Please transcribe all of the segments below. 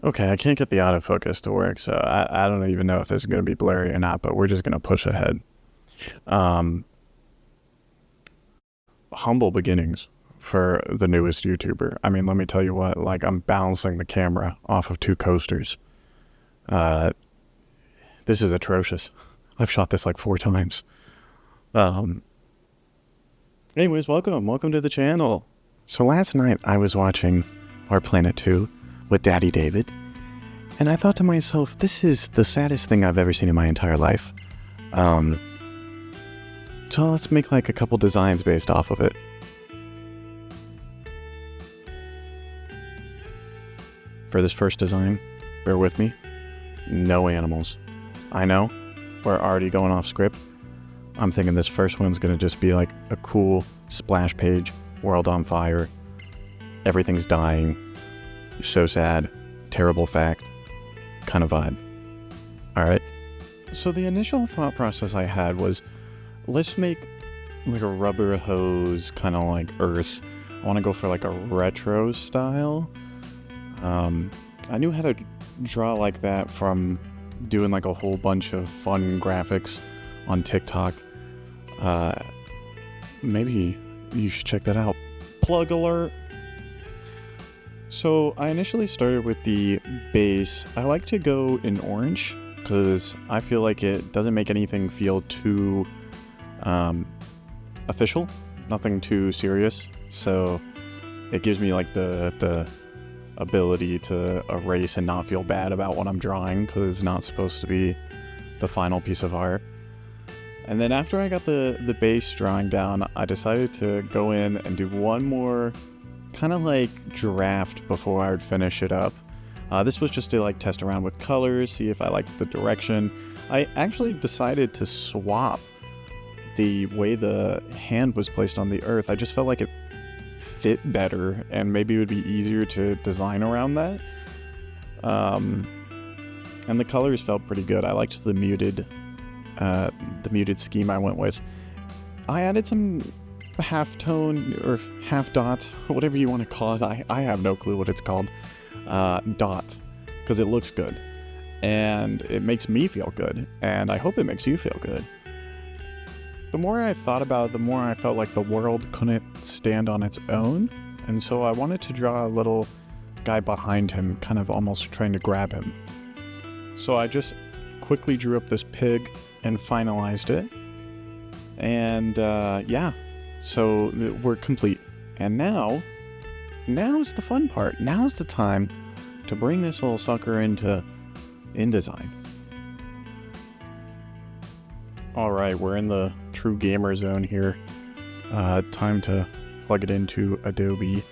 Okay, I can't get the autofocus to work, so I don't even know if this is going to be blurry or not, but we're just going to push ahead. Humble beginnings for the newest YouTuber. I mean, let me tell you what, like, I'm balancing the camera off of two coasters. This is atrocious. I've shot this like 4 times. Anyways, welcome to the channel. So last night I was watching Our Planet 2 with Daddy David, and I thought to myself, this is the saddest thing I've ever seen in my entire life. So let's make like a couple designs based off of it. For this first design, bear with me, no animals. I know, we're already going off script. I'm thinking this first one's gonna just be like a cool splash page, world on fire, everything's dying, so sad, terrible fact, kind of vibe. Alright, so the initial thought process I had was, let's make like a rubber hose, kind of like Earth. I want to go for like a retro style. I knew how to draw like that from doing like a whole bunch of fun graphics on TikTok. Maybe you should check that out. Plug alert! So I initially started with the base. I like to go in orange because I feel like it doesn't make anything feel too official, nothing too serious. So it gives me like the ability to erase and not feel bad about what I'm drawing because it's not supposed to be the final piece of art. And then after I got the base drawing down, I decided to go in and do one more kind of like draft before I would finish it up. This was just to like test around with colors, see if I liked the direction. I actually decided to swap the way the hand was placed on the earth. I just felt like it fit better and maybe it would be easier to design around that. And the colors felt pretty good. I liked the muted scheme I went with. I added some half tone or half dots, whatever you want to call it. I have no clue what it's called. Dots, because it looks good and it makes me feel good, and I hope it makes you feel good. The more I thought about it, the more I felt like the world couldn't stand on its own, and so I wanted to draw a little guy behind him, kind of almost trying to grab him. So I just quickly drew up this pig and finalized it, and yeah, so we're complete. And now's the fun part. Now's the time to bring this little sucker into InDesign. Alright, we're in the true gamer zone here. Time to plug it into Adobe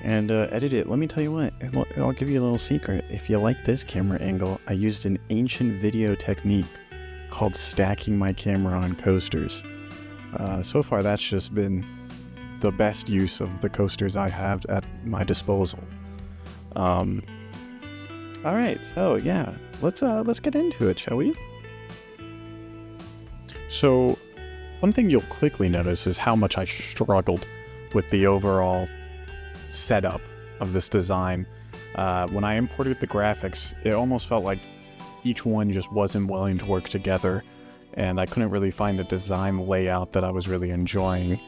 and edit it. Let me tell you what, I'll give you a little secret. If you like this camera angle, I used an ancient video technique called stacking my camera on coasters. So far that's just been the best use of the coasters I have at my disposal. Alright, so yeah, let's get into it, shall we? So, one thing you'll quickly notice is how much I struggled with the overall setup of this design. When I imported the graphics, it almost felt like each one just wasn't willing to work together, and I couldn't really find a design layout that I was really enjoying.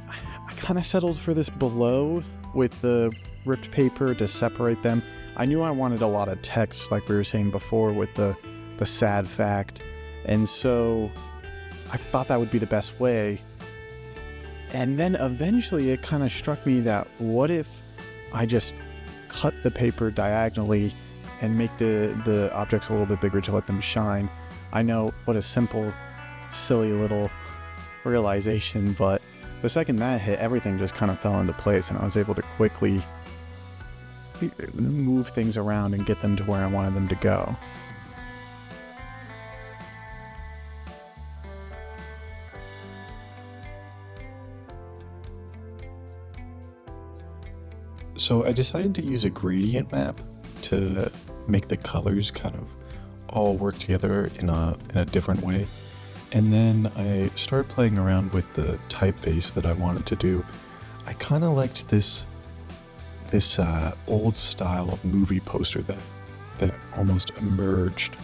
I kind of settled for this below with the ripped paper to separate them. I knew I wanted a lot of text, like we were saying before, with the sad fact, and so I thought that would be the best way. And then eventually it kind of struck me that what if I just cut the paper diagonally and make the objects a little bit bigger to let them shine. I know, what a simple, silly little realization, but the second that hit, everything just kind of fell into place, and I was able to quickly move things around and get them to where I wanted them to go. So I decided to use a gradient map to make the colors kind of all work together in a different way. And then I started playing around with the typeface that I wanted to do. I kind of liked this old style of movie poster that almost emerged.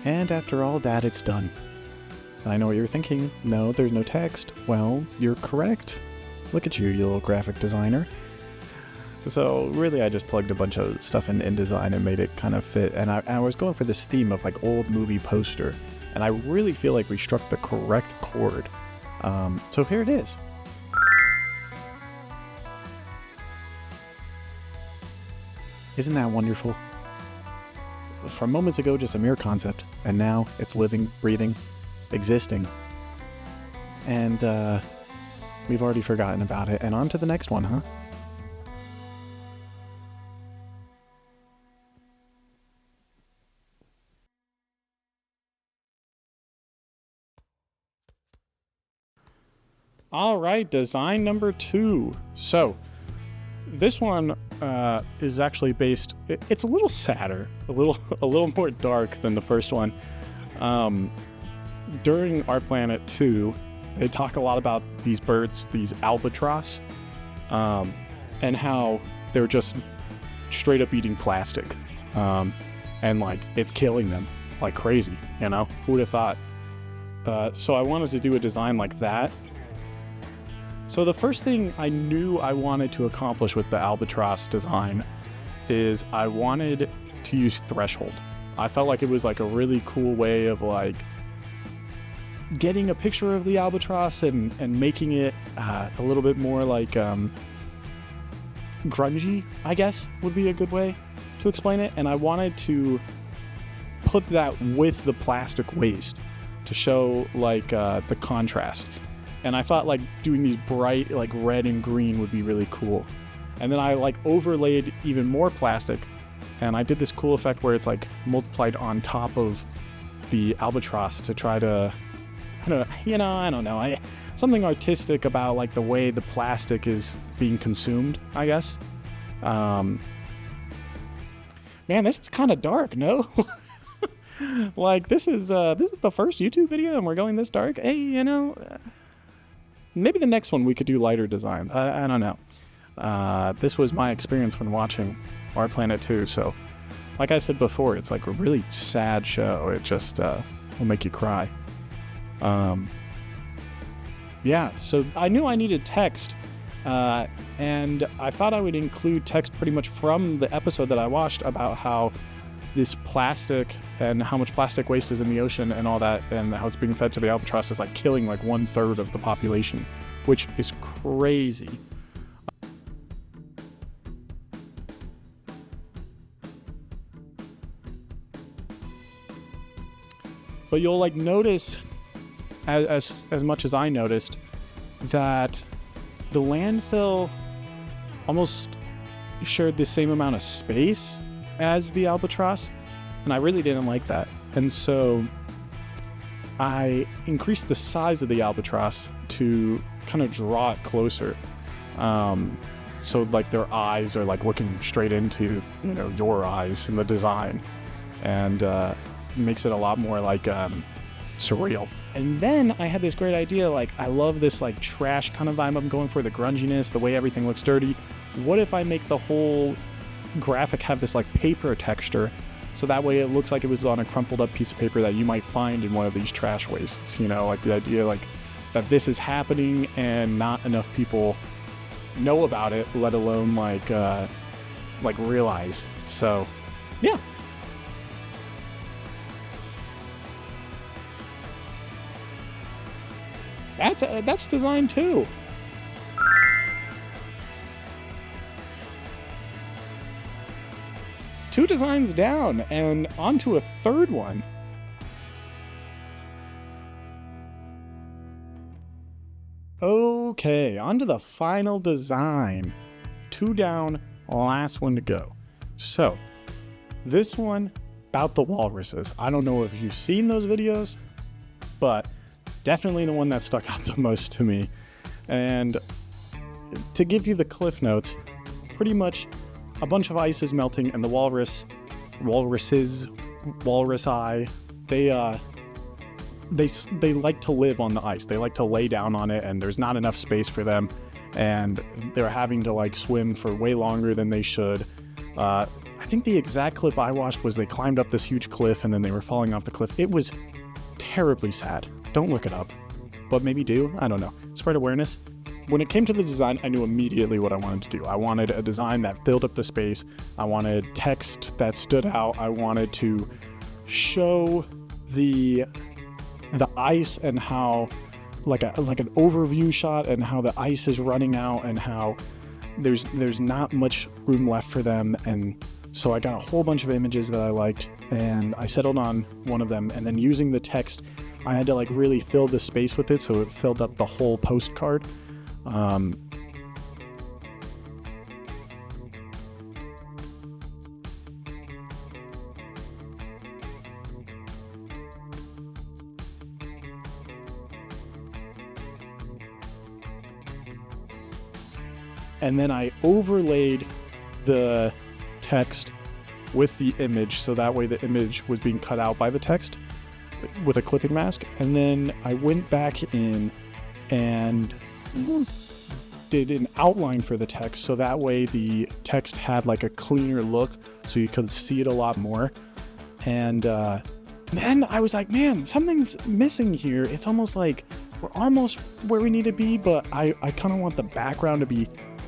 And after all that, it's done. I know what you're thinking. No, there's no text. Well, you're correct. Look at you, you little graphic designer. So really, I just plugged a bunch of stuff in InDesign and made it kind of fit. And I was going for this theme of like old movie poster. And I really feel like we struck the correct chord. So here it is. Isn't that wonderful? From moments ago, just a mere concept, and now it's living, breathing, existing. And we've already forgotten about it, and on to the next one, huh? All right, design number 2. So, this one is actually based. It's a little sadder, a little more dark than the first one. During Our Planet 2, they talk a lot about these birds, these albatross, and how they're just straight up eating plastic, and like it's killing them like crazy. You know, who would have thought? So I wanted to do a design like that. So the first thing I knew I wanted to accomplish with the albatross design is I wanted to use threshold. I felt like it was like a really cool way of like getting a picture of the albatross and making it a little bit more like grungy, I guess would be a good way to explain it. And I wanted to put that with the plastic waste to show like the contrast. And I thought like doing these bright like red and green would be really cool. And then I like overlaid even more plastic, and I did this cool effect where it's like multiplied on top of the albatross to try to, I don't know, something artistic about like the way the plastic is being consumed, I guess. Man, this is kind of dark, no? Like this is the first YouTube video and we're going this dark. Hey, maybe the next one we could do lighter designs. I don't know. This was my experience when watching Our Planet 2. So, like I said before, it's like a really sad show. It just will make you cry. Yeah, so I knew I needed text. And I thought I would include text pretty much from the episode that I watched about how this plastic and how much plastic waste is in the ocean and all that, and how it's being fed to the albatross is like killing like 1/3 of the population, which is crazy. But you'll like notice, as much as I noticed, that the landfill almost shared the same amount of space as the albatross, and I really didn't like that. And so I increased the size of the albatross to kind of draw it closer. So like their eyes are like looking straight into, your eyes in the design, and makes it a lot more like surreal. And then I had this great idea, like I love this like trash kind of vibe I'm going for, the grunginess, the way everything looks dirty. What if I make the whole graphic have this like paper texture, so that way it looks like it was on a crumpled up piece of paper that you might find in one of these trash wastes, like the idea like that this is happening and not enough people know about it, let alone like realize. So yeah, that's design 2. Two designs down, and onto a third one. Okay, onto the final design. 2 down, last one to go. So, this one, about the walruses. I don't know if you've seen those videos, but definitely the one that stuck out the most to me. And to give you the cliff notes, pretty much a bunch of ice is melting, and the walrus eye, they like to live on the ice. They like to lay down on it, and there's not enough space for them, and they're having to like swim for way longer than they should. I think the exact clip I watched was they climbed up this huge cliff and then they were falling off the cliff. It was terribly sad. Don't look it up, but maybe do. I don't know. Spread awareness. When it came to the design, I knew immediately what I wanted to do. I wanted a design that filled up the space. I wanted text that stood out. I wanted to show the ice and how, like an overview shot, and how the ice is running out and how there's not much room left for them. And so I got a whole bunch of images that I liked, and I settled on one of them. And then using the text, I had to like really fill the space with it, so it filled up the whole postcard. And then I overlaid the text with the image, so that way the image was being cut out by the text with a clipping mask. And then I went back in and did an outline for the text, so that way the text had like a cleaner look, so you could see it a lot more. And then I was like, man, something's missing here. It's almost like we're almost where we need to be, but I kind of want the background to be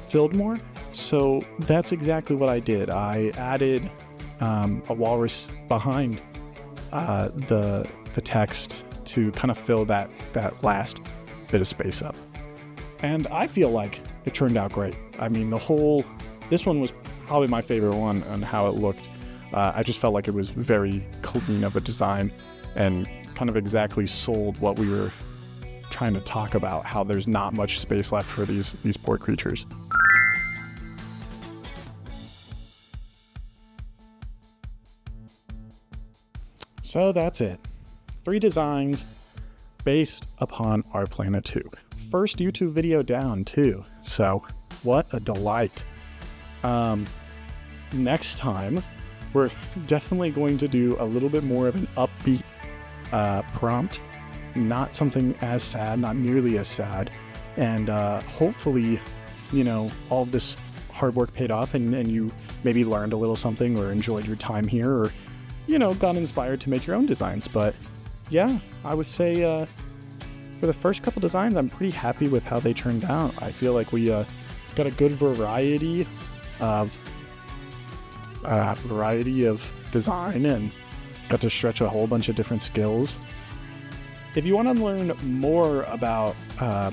filled more. So that's exactly what I did. I added a walrus behind the text to kind of fill that last bit of space up. And I feel like it turned out great. I mean, this one was probably my favorite one on how it looked. I just felt like it was very clean of a design and kind of exactly sold what we were trying to talk about, how there's not much space left for these poor creatures. So that's it. 3 designs based upon Our Planet 2. First YouTube video down too. So what a delight. Next time, we're definitely going to do a little bit more of an upbeat prompt. Not something as sad, not nearly as sad. And hopefully, all of this hard work paid off and you maybe learned a little something or enjoyed your time here, or got inspired to make your own designs. But yeah, I would say for the first couple designs, I'm pretty happy with how they turned out. I feel like we got a good variety of design and got to stretch a whole bunch of different skills. If you want to learn more about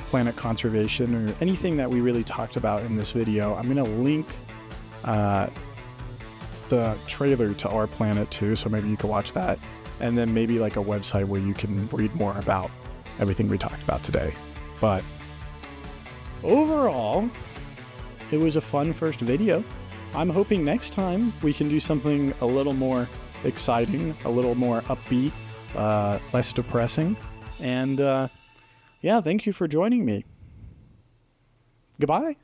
planet conservation or anything that we really talked about in this video, I'm going to link the trailer to Our Planet 2, so maybe you can watch that, and then maybe like a website where you can read more about everything we talked about today. But overall, it was a fun first video. I'm hoping next time we can do something a little more exciting, a little more upbeat, less depressing. And yeah, thank you for joining me. Goodbye.